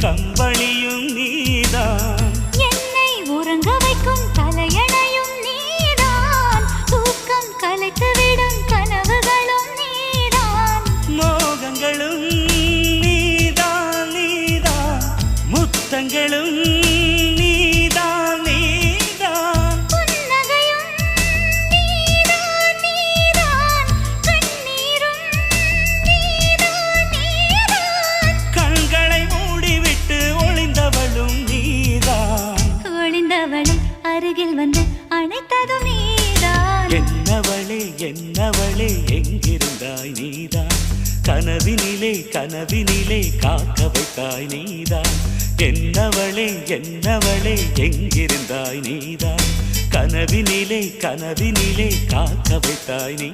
கம்பளியும் நீதான், என்னை உறங்க வைக்கும் தலையணையும் நீதான், தூக்கம் கலைத்துவிடும் கனவுகளும் நீதான், மோகங்களும் நீதான் நீதான், முத்தங்களும் நீதான் நீதான், புன்னகையும் நீதான் நீதான், கண்ணீரும் நீதான் நீதான், கண்களை மூடிவிட்டு ஒளிந்தவளும் நீதான், ஒளிந்தவளை அருகில் வந்து அணைத்ததும் நீதான். என்னவளே என்னவளே எங்கிருந்தாய் நீதான், கனவினிலே கனவினிலே காக்க வைத்தாய் நீதான், என்னவளே என்னவளே எங்கிருந்தாய் நீதான், கனவினிலே கனவினிலே காக்க வைத்தாய் நீ